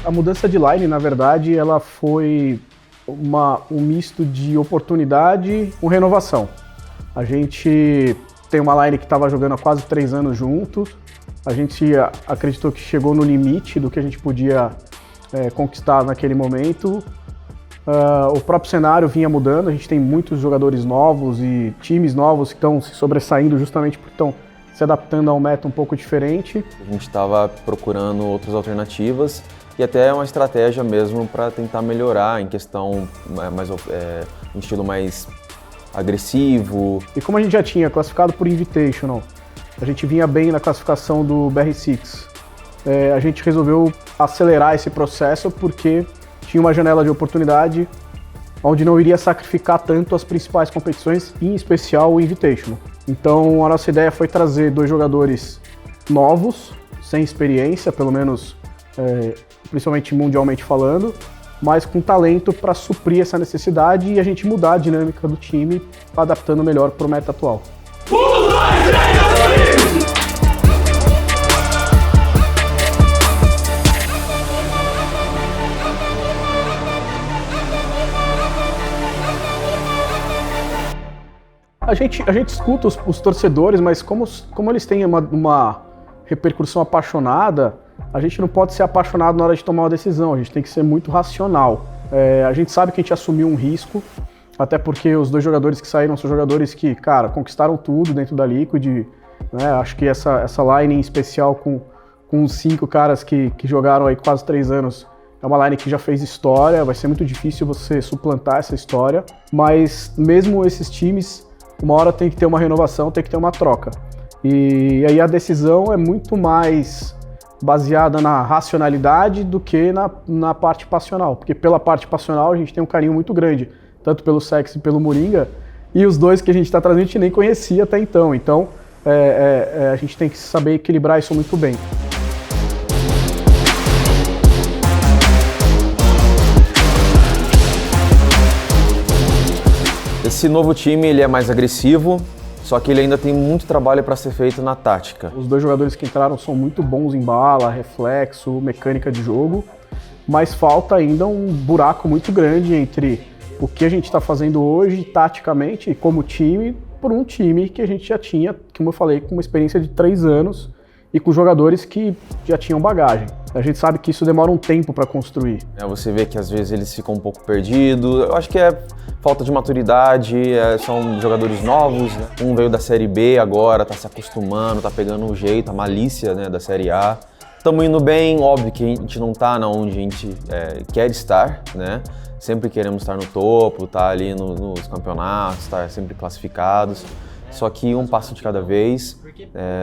A mudança de line, na verdade, ela foi um misto de oportunidade com renovação. A gente tem uma line que estava jogando há quase 3 anos juntos. A gente acreditou que chegou no limite do que a gente podia conquistar naquele momento. O próprio cenário vinha mudando, a gente tem muitos jogadores novos e times novos que estão se sobressaindo justamente porque estão se adaptando a um meta um pouco diferente. A gente estava procurando outras alternativas e até uma estratégia mesmo para tentar melhorar em questão um estilo mais agressivo. E como a gente já tinha classificado por Invitational, a gente vinha bem na classificação do BR6, a gente resolveu acelerar esse processo porque tinha uma janela de oportunidade onde não iria sacrificar tanto as principais competições, em especial o Invitational. Então a nossa ideia foi trazer 2 jogadores novos, sem experiência, pelo menos principalmente mundialmente falando, mas com talento para suprir essa necessidade e a gente mudar a dinâmica do time, adaptando melhor para o meta atual. A gente escuta os torcedores, mas como eles têm uma repercussão apaixonada, a gente não pode ser apaixonado na hora de tomar uma decisão, a gente tem que ser muito racional. A gente sabe que a gente assumiu um risco, até porque os 2 jogadores que saíram são jogadores que, cara, conquistaram tudo dentro da Liquid, né? Acho que essa line em especial com os 5 caras que jogaram aí quase 3 anos, é uma line que já fez história, vai ser muito difícil você suplantar essa história, mas mesmo esses times, uma hora tem que ter uma renovação, tem que ter uma troca. E aí a decisão é muito mais baseada na racionalidade do que na parte passional, porque pela parte passional a gente tem um carinho muito grande, tanto pelo Sex e pelo Moringa, e os 2 que a gente está trazendo a gente nem conhecia até então, a gente tem que saber equilibrar isso muito bem. Esse novo time ele é mais agressivo, só que ele ainda tem muito trabalho para ser feito na tática. Os 2 jogadores que entraram são muito bons em bala, reflexo, mecânica de jogo, mas falta ainda um buraco muito grande entre o que a gente está fazendo hoje, taticamente, como time, por um time que a gente já tinha, como eu falei, com uma experiência de 3 anos e com jogadores que já tinham bagagem. A gente sabe que isso demora um tempo para construir. Você vê que às vezes eles ficam um pouco perdidos, eu acho que é falta de maturidade, são jogadores novos, né? Um veio da Série B agora, tá se acostumando, tá pegando o jeito, a malícia, né, da Série A. Estamos indo bem, óbvio que a gente não tá onde a gente quer estar, né? Sempre queremos estar no topo, estar ali nos campeonatos, estar sempre classificados. Só que um passo de cada vez,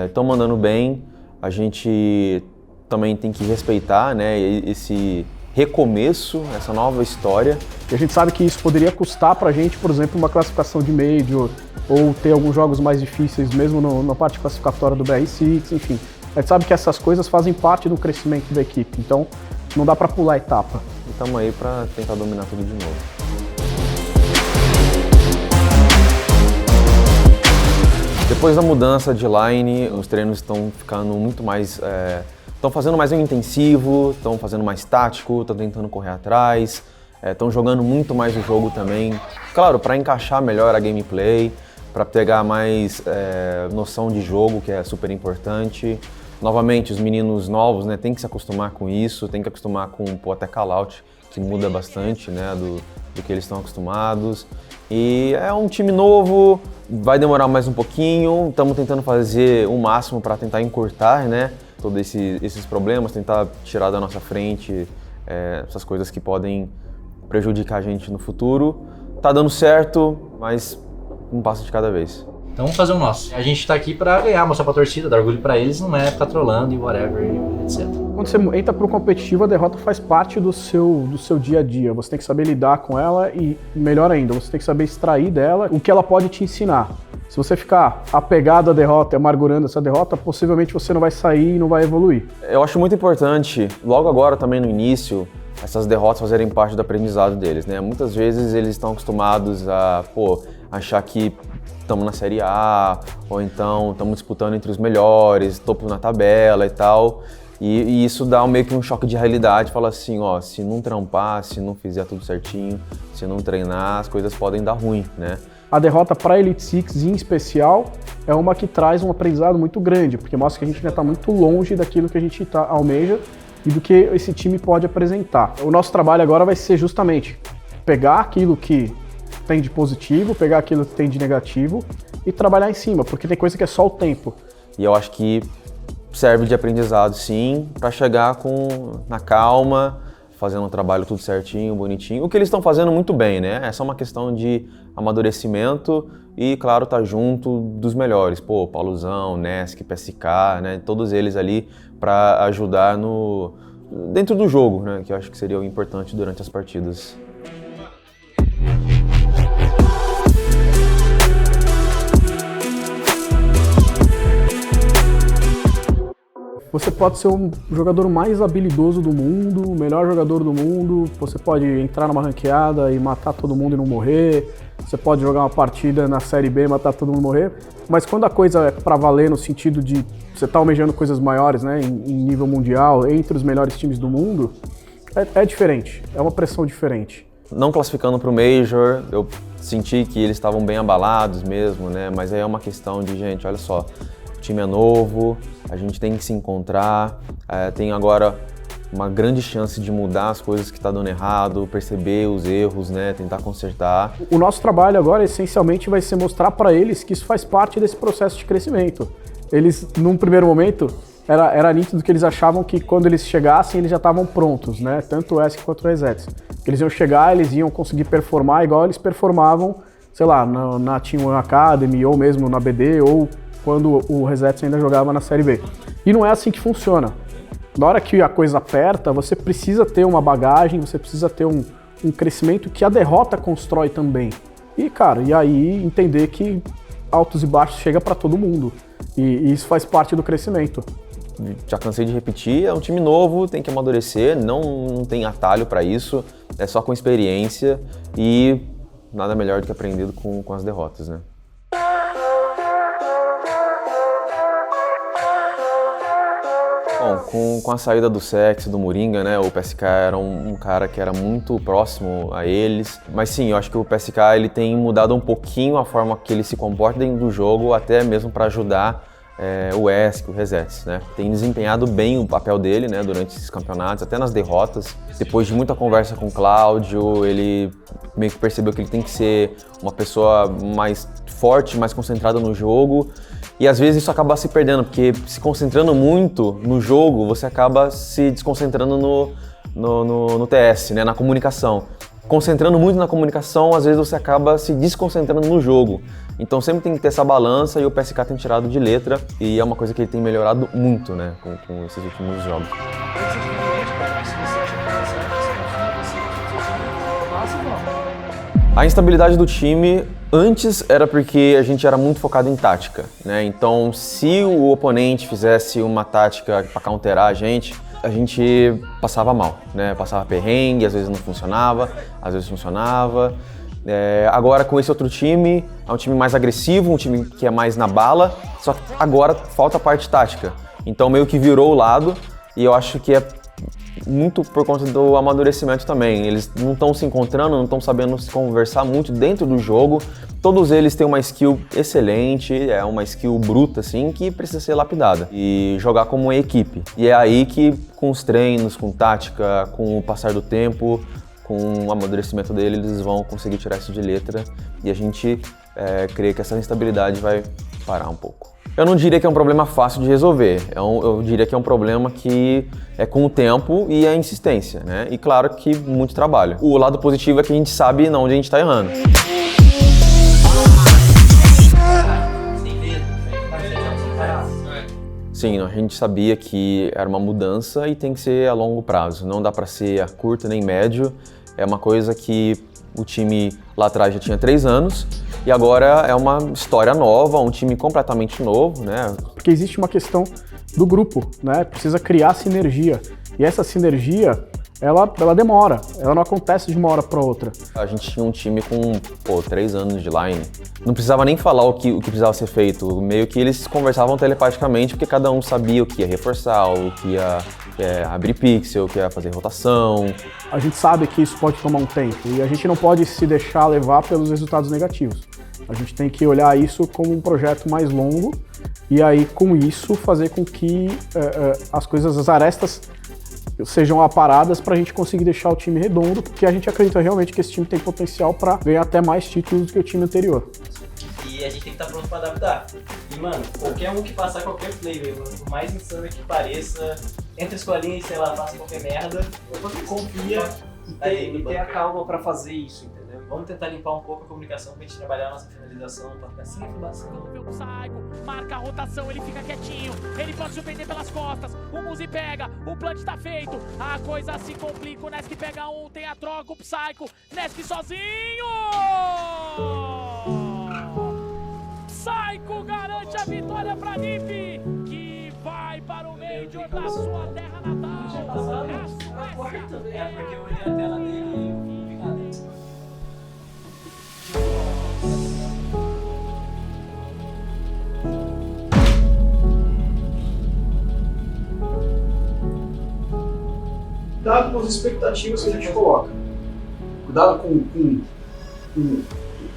estão mandando bem, a gente também tem que respeitar, né, esse recomeço, essa nova história. E a gente sabe que isso poderia custar pra gente, por exemplo, uma classificação de Major, ou ter alguns jogos mais difíceis, mesmo na parte classificatória do BR6, enfim. A gente sabe que essas coisas fazem parte do crescimento da equipe, então não dá pra pular etapa. E estamos aí pra tentar dominar tudo de novo. Depois da mudança de line, os treinos estão ficando muito mais... Estão fazendo mais um intensivo, estão fazendo mais tático, estão tentando correr atrás, estão jogando muito mais o jogo também. Claro, para encaixar melhor a gameplay, para pegar mais noção de jogo, que é super importante. Novamente, os meninos novos, né, tem que se acostumar com isso, tem que acostumar com até call-out, que muda bastante, né, do que eles estão acostumados. E é um time novo, vai demorar mais um pouquinho, estamos tentando fazer o máximo para tentar encurtar, né, todos esses problemas, tentar tirar da nossa frente essas coisas que podem prejudicar a gente no futuro. Tá dando certo, mas um passo de cada vez. Então vamos fazer o nosso. A gente tá aqui pra ganhar, mostrar pra torcida, dar orgulho pra eles, não é ficar trolando e whatever, etc. Quando você entra pro competitivo, a derrota faz parte do seu dia a dia. Você tem que saber lidar com ela e, melhor ainda, você tem que saber extrair dela o que ela pode te ensinar. Se você ficar apegado à derrota, amargurando essa derrota, possivelmente você não vai sair e não vai evoluir. Eu acho muito importante, logo agora também no início, essas derrotas fazerem parte do aprendizado deles, né? Muitas vezes eles estão acostumados a, achar que estamos na Série A, ou então estamos disputando entre os melhores, topo na tabela e tal. E isso dá meio que um choque de realidade, fala assim, ó, se não trampar, se não fizer tudo certinho, se não treinar, as coisas podem dar ruim, né? A derrota para a Elite Six, em especial, é uma que traz um aprendizado muito grande, porque mostra que a gente ainda está muito longe daquilo que a gente almeja e do que esse time pode apresentar. O nosso trabalho agora vai ser justamente pegar aquilo que tem de positivo, pegar aquilo que tem de negativo e trabalhar em cima, porque tem coisa que é só o tempo. E eu acho que serve de aprendizado, sim, para chegar na calma, fazendo um trabalho tudo certinho, bonitinho. O que eles estão fazendo muito bem, né? É só uma questão de amadurecimento e, claro, tá junto dos melhores. Pô, Pauluzão, Nesk, PSK, né? Todos eles ali para ajudar dentro do jogo, né? Que eu acho que seria o importante durante as partidas. Você pode ser o jogador mais habilidoso do mundo, o melhor jogador do mundo, você pode entrar numa ranqueada e matar todo mundo e não morrer, você pode jogar uma partida na Série B e matar todo mundo e morrer, mas quando a coisa é pra valer no sentido de você tá almejando coisas maiores, né, em nível mundial, entre os melhores times do mundo, é diferente, é uma pressão diferente. Não classificando para o Major, eu senti que eles estavam bem abalados mesmo, né, mas aí é uma questão de, gente, olha só, o time é novo, a gente tem que se encontrar, tem agora uma grande chance de mudar as coisas que está dando errado, perceber os erros, né, tentar consertar. O nosso trabalho agora, essencialmente, vai ser mostrar para eles que isso faz parte desse processo de crescimento. Eles, num primeiro momento, era nítido que eles achavam que quando eles chegassem, eles já estavam prontos, né, tanto o ESC quanto o Resets. Que eles iam chegar, eles iam conseguir performar igual eles performavam, sei lá, na Team One Academy, ou mesmo na BD, ou quando o Resets ainda jogava na Série B. E não é assim que funciona. Na hora que a coisa aperta, você precisa ter uma bagagem, você precisa ter um crescimento que a derrota constrói também. E, cara, e aí entender que altos e baixos chega para todo mundo. E isso faz parte do crescimento. Já cansei de repetir, é um time novo, tem que amadurecer, não tem atalho para isso, é só com experiência e nada melhor do que aprendido com as derrotas, né? Bom, com a saída do Sex, do Moringa, né, o PSK era um cara que era muito próximo a eles. Mas sim, eu acho que o PSK ele tem mudado um pouquinho a forma que ele se comporta dentro do jogo, até mesmo para ajudar o ESC, o Resets, né. Tem desempenhado bem o papel dele, né, durante esses campeonatos, até nas derrotas. Depois de muita conversa com o Cláudio, ele meio que percebeu que ele tem que ser uma pessoa mais forte, mais concentrada no jogo. E às vezes isso acaba se perdendo, porque se concentrando muito no jogo, você acaba se desconcentrando no TS, né, na comunicação. Concentrando muito na comunicação, às vezes você acaba se desconcentrando no jogo. Então sempre tem que ter essa balança e o PSK tem tirado de letra e é uma coisa que ele tem melhorado muito, né, com esses últimos jogos. A instabilidade do time antes era porque a gente era muito focado em tática, né? Então, se o oponente fizesse uma tática para counterar a gente passava mal, né? Passava perrengue, às vezes não funcionava, às vezes funcionava. Agora com esse outro time, é um time mais agressivo, um time que é mais na bala, só que agora falta a parte tática. Então meio que virou o lado e eu acho que é muito por conta do amadurecimento também. Eles não estão se encontrando, não estão sabendo se conversar muito dentro do jogo. Todos eles têm uma skill excelente, é uma skill bruta, assim, que precisa ser lapidada. E jogar como uma equipe. E é aí que, com os treinos, com tática, com o passar do tempo, com o amadurecimento deles, eles vão conseguir tirar isso de letra. E a gente crê que essa instabilidade vai parar um pouco. Eu não diria que é um problema fácil de resolver, eu diria que é um problema que é com o tempo e a insistência, né? E claro que muito trabalho. O lado positivo é que a gente sabe onde a gente está errando. Sim, a gente sabia que era uma mudança e tem que ser a longo prazo, não dá para ser a curto nem médio. É uma coisa que o time lá atrás já tinha 3 anos e agora é uma história nova, um time completamente novo, né? Porque existe uma questão do grupo, né? Precisa criar sinergia. E essa sinergia, ela demora, ela não acontece de uma hora para outra. A gente tinha um time com 3 anos de line. Não precisava nem falar o que precisava ser feito. Meio que eles conversavam telepaticamente, porque cada um sabia o que ia reforçar, o que ia abrir pixel, o que ia fazer rotação. A gente sabe que isso pode tomar um tempo e a gente não pode se deixar levar pelos resultados negativos. A gente tem que olhar isso como um projeto mais longo e aí com isso fazer com que as arestas sejam aparadas para a gente conseguir deixar o time redondo, porque a gente acredita realmente que esse time tem potencial para ganhar até mais títulos do que o time anterior. E a gente tem que estar pronto para adaptar. E, mano, qualquer um que passar qualquer play, por mais insano que pareça, entra a escolinha e, sei lá, faça qualquer merda, confia e ter a calma para fazer isso, entendeu? Vamos tentar limpar um pouco a comunicação pra gente trabalhar a nossa finalização, pra ficar sempre bastante. Vê o Psycho, marca a rotação, ele fica quietinho, ele pode surpreender pelas costas, o Muzi pega, o plant tá feito, a coisa se complica, o Nesk pega um, tem a troca, o Psycho, Nesk sozinho! Psycho garante a vitória pra NiP, que vai para o Major da sua terra natal, é a Suécia. É, porque eu olhei a tela dele e eu vi vingador. Cuidado com as expectativas que a gente coloca. Cuidado com o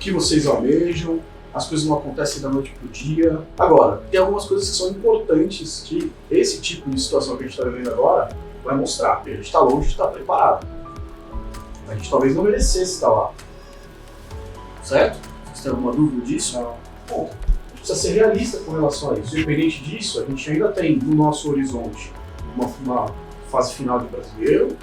que vocês almejam. As coisas não acontecem da noite pro dia. Agora, tem algumas coisas que são importantes que esse tipo de situação que a gente está vivendo agora vai mostrar. Porque a gente está longe de estar preparado. A gente talvez não merecesse estar lá. Certo? Vocês têm alguma dúvida disso? Não. Bom, a gente precisa ser realista com relação a isso. Independente disso, a gente ainda tem no nosso horizonte uma fase final de brasileiro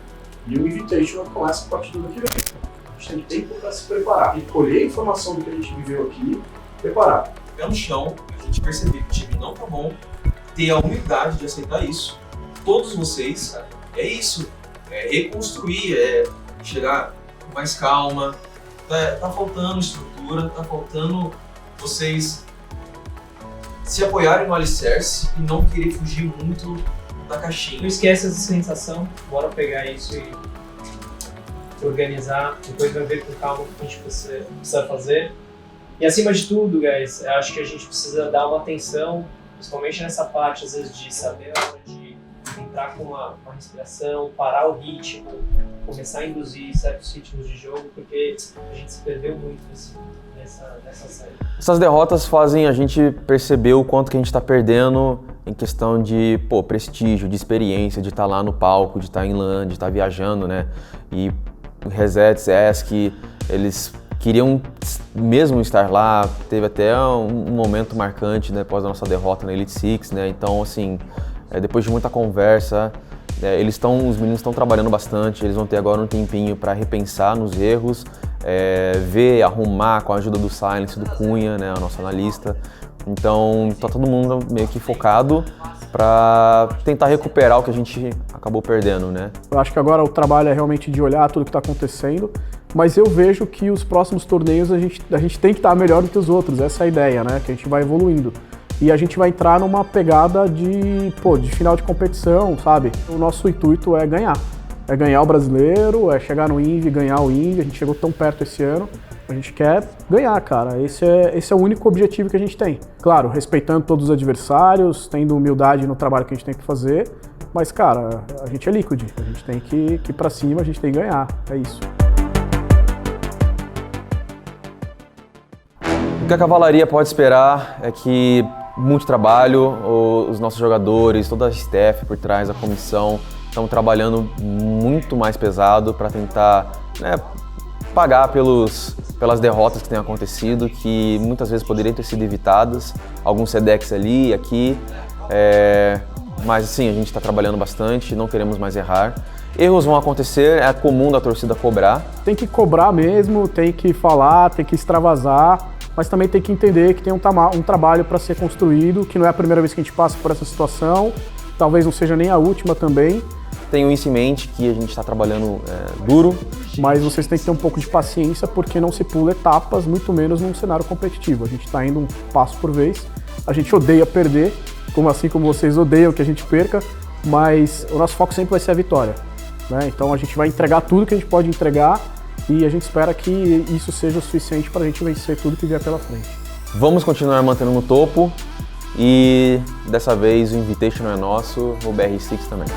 e o Invitational que começa a partir do ano que vem. A gente tem tempo para se preparar e colher a informação do que a gente viveu aqui, preparar. Pé no chão, a gente perceber que o time não tá bom, ter a humildade de aceitar isso. Todos vocês, cara, é isso. É reconstruir, é chegar com mais calma. Tá faltando estrutura, tá faltando vocês se apoiarem no alicerce e não querer fugir muito da caixinha. Não esquece essa sensação, bora pegar isso e organizar, depois vai ver com calma o que a gente precisa fazer. E acima de tudo, guys, eu acho que a gente precisa dar uma atenção, principalmente nessa parte, às vezes, de saber a hora de entrar com uma respiração, parar o ritmo, começar a induzir certos ritmos de jogo, porque a gente se perdeu muito nessa série. Essas derrotas fazem a gente perceber o quanto que a gente está perdendo em questão de prestígio, de experiência, de estar lá no palco, de estar em LAN, de estar viajando, né? E Resets, ESC, eles queriam mesmo estar lá, teve até um momento marcante, né, após a nossa derrota na Elite Six, né? Então, assim, depois de muita conversa, os meninos estão trabalhando bastante, eles vão ter agora um tempinho para repensar nos erros, ver, arrumar com a ajuda do Silence, do Cunha, né, a nossa analista. Então tá todo mundo meio que focado para tentar recuperar o que a gente acabou perdendo, né? Eu acho que agora o trabalho é realmente de olhar tudo que está acontecendo, mas eu vejo que os próximos torneios a gente tem que estar melhor do que os outros, essa é a ideia, né? Que a gente vai evoluindo. E a gente vai entrar numa pegada de final de competição, sabe? O nosso intuito é ganhar. É ganhar o brasileiro, é chegar no INVI, ganhar o INVI. A gente chegou tão perto esse ano. A gente quer ganhar, cara. Esse é o único objetivo que a gente tem. Claro, respeitando todos os adversários, tendo humildade no trabalho que a gente tem que fazer. Mas, cara, a gente é Liquid. A gente tem que ir pra cima, a gente tem que ganhar. É isso. O que a Cavalaria pode esperar é que muito trabalho, os nossos jogadores, toda a staff por trás, a comissão, estão trabalhando muito mais pesado para tentar, né, pagar pelas derrotas que têm acontecido, que muitas vezes poderiam ter sido evitadas, alguns SEDEX ali e aqui, mas assim, a gente está trabalhando bastante, não queremos mais errar. Erros vão acontecer, é comum da torcida cobrar. Tem que cobrar mesmo, tem que falar, tem que extravasar, mas também tem que entender que tem um trabalho para ser construído, que não é a primeira vez que a gente passa por essa situação, talvez não seja nem a última também. Tenham isso em mente que a gente está trabalhando duro. Mas vocês têm que ter um pouco de paciência porque não se pula etapas, muito menos num cenário competitivo. A gente está indo um passo por vez, a gente odeia perder, assim como vocês odeiam que a gente perca, mas o nosso foco sempre vai ser a vitória. né? Então a gente vai entregar tudo que a gente pode entregar e a gente espera que isso seja o suficiente para a gente vencer tudo que vier pela frente. Vamos continuar mantendo no topo e dessa vez o Invitational é nosso, o BR6 também.